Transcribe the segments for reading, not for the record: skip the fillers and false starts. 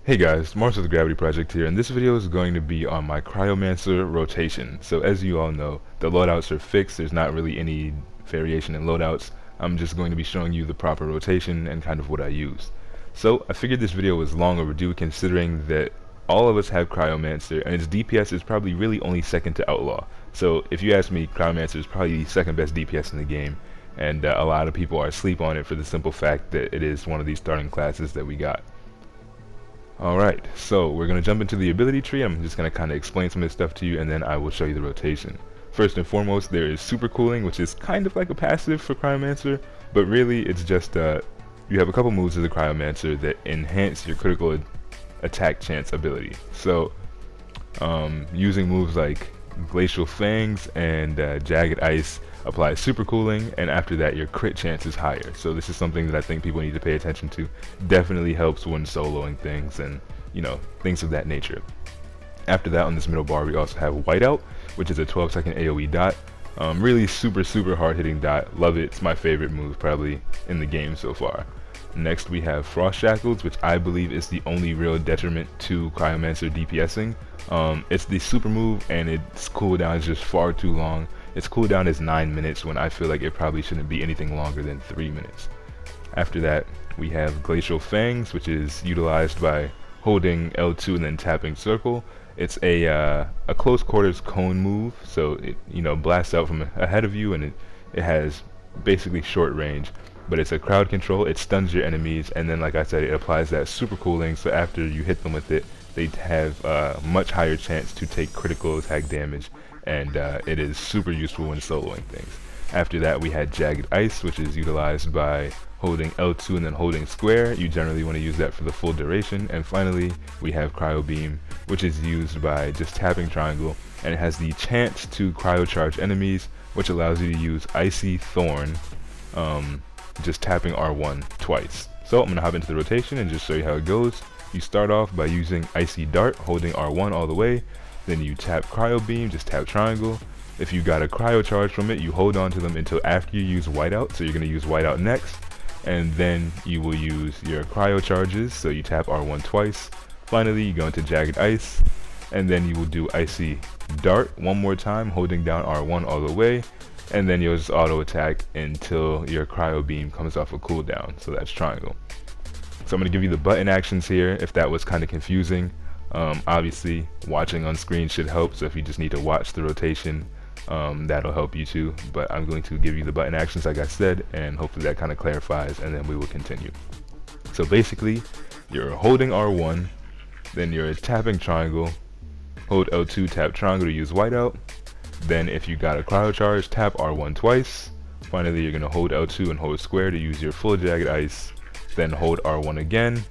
Hey guys, Mars of the Gravity Project here, and this video is going to be on my Cryomancer rotation. So as you all know, the loadouts are fixed. There's not really any variation in loadouts. I'm just going to be showing you the proper rotation and kind of what I use. So I figured this video was long overdue considering that all of us have Cryomancer, and its DPS is probably really only second to Outlaw. So if you ask me, Cryomancer is probably the second best DPS in the game, and a lot of people are asleep on it for the simple fact that it is one of these starting classes that we got. Alright, so we're going to jump into the ability tree. I'm just going to kind of explain some of this stuff to you, and then I will show you the rotation. First and foremost, there is super cooling, which is kind of like a passive for Cryomancer, but really it's just you have a couple moves as a Cryomancer that enhance your critical attack chance ability. So using moves like Glacial Fangs and Jagged Ice applies super cooling, and after that your crit chance is higher. So this is something that I think people need to pay attention to. Definitely helps when soloing things and, you know, things of that nature. After that, on this middle bar, we also have Whiteout, which is a 12-second AoE dot. Really super hard hitting dot. Love it. It's my favorite move probably in the game so far. Next we have Frost Shackles, which I believe is the only real detriment to Cryomancer DPSing. It's the super move, and its cooldown is just far too long. Its cooldown is 9 minutes when I feel like it probably shouldn't be anything longer than 3 minutes. After that, we have Glacial Fangs, which is utilized by holding L2 and then tapping circle. It's a close quarters cone move, so it blasts out from ahead of you, and it has basically short range. But it's a crowd control. It stuns your enemies, and then, like I said, it applies that super cooling, so after you hit them with it, they have a much higher chance to take critical attack damage, and it is super useful when soloing things. After that, we had Jagged Ice, which is utilized by holding L2 and then holding square. You generally want to use that for the full duration. And finally, we have Cryo Beam, which is used by just tapping triangle, and it has the chance to cryocharge enemies, which allows you to use Icy Thorn, just tapping R1 twice. So I'm going to hop into the rotation and just show you how it goes. You start off by using Icy Dart, holding R1 all the way. Then you tap Cryo Beam, just tap triangle. If you got a cryo charge from it, you hold on to them until after you use Whiteout. So you're going to use Whiteout next, and then you will use your cryo charges. So you tap R1 twice. Finally, you go into Jagged Ice, and then you will do Icy Dart one more time, holding down R1 all the way, and then you'll just auto attack until your Cryo Beam comes off a cooldown. So that's triangle. So I'm going to give you the button actions here if that was kind of confusing. Obviously watching on screen should help, so if you just need to watch the rotation, that'll help you too, but I'm going to give you the button actions like I said, and hopefully that kind of clarifies, and then we will continue. So basically, you're holding R1, then you're tapping triangle, hold L2, tap triangle to use Whiteout, then if you got a cryo charge, tap R1 twice. Finally, you're going to hold L2 and hold square to use your full Jagged Ice, then hold R1 again,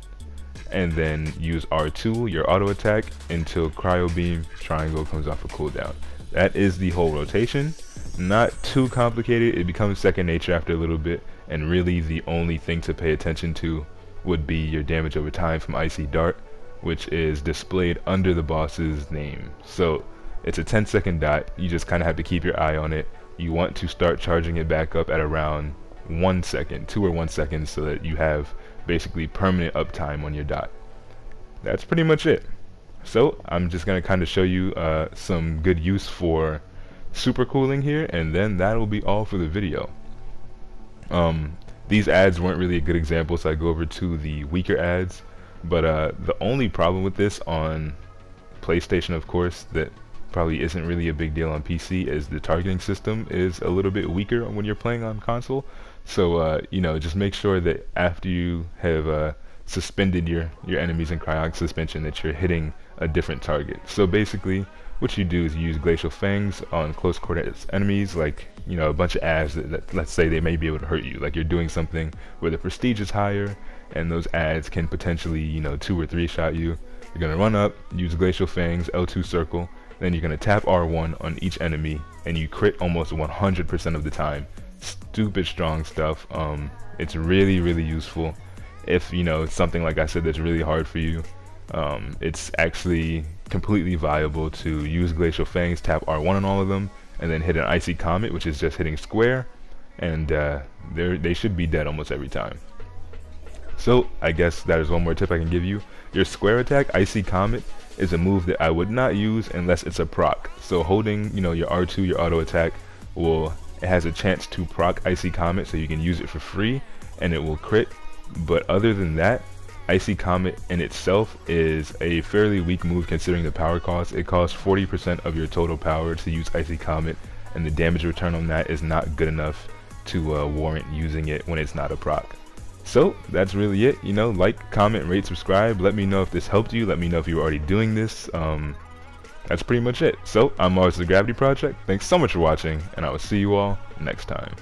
and then use R2, your auto attack, until Cryo Beam triangle comes off a cooldown. That is the whole rotation. Not too complicated. It becomes second nature after a little bit, and really the only thing to pay attention to would be your damage over time from Icy Dart, which is displayed under the boss's name. So it's a 10-second dot. You just kind of have to keep your eye on it. You want to start charging it back up at around 1 second, 2 or 1 second, so that you have basically permanent uptime on your dot. That's pretty much it. So I'm just going to kind of show you some good use for super cooling here, and then that'll be all for the video. These ads weren't really a good example, so I go over to the weaker ads, but the only problem with this on PlayStation, of course, that probably isn't really a big deal on PC, is the targeting system is a little bit weaker when you're playing on console. So just make sure that after you have suspended your enemies in cryonic suspension, that you're hitting a different target. So basically what you do is you use Glacial Fangs on close quarters enemies, like a bunch of ads that let's say they may be able to hurt you, like you're doing something where the prestige is higher and those ads can potentially 2 or 3 shot you. You're going to run up, use Glacial Fangs, L2 circle, then you're going to tap R1 on each enemy, and you crit almost 100% of the time. Stupid strong stuff. It's really useful if something like I said that's really hard for you. It's actually completely viable to use Glacial Fangs, tap R1 on all of them, and then hit an Icy Comet, which is just hitting square, and they should be dead almost every time. So I guess that is one more tip I can give you. Your square attack, Icy Comet, is a move that I would not use unless it's a proc. So holding, your R2, your auto attack, it has a chance to proc Icy Comet, so you can use it for free and it will crit. But other than that, Icy Comet in itself is a fairly weak move considering the power cost. It costs 40% of your total power to use Icy Comet, and the damage return on that is not good enough to warrant using it when it's not a proc. So that's really it. Like, comment, rate, subscribe. Let me know if this helped you. Let me know if you're already doing this. That's pretty much it. So I'm Mars the Gravity Project. Thanks so much for watching, and I will see you all next time.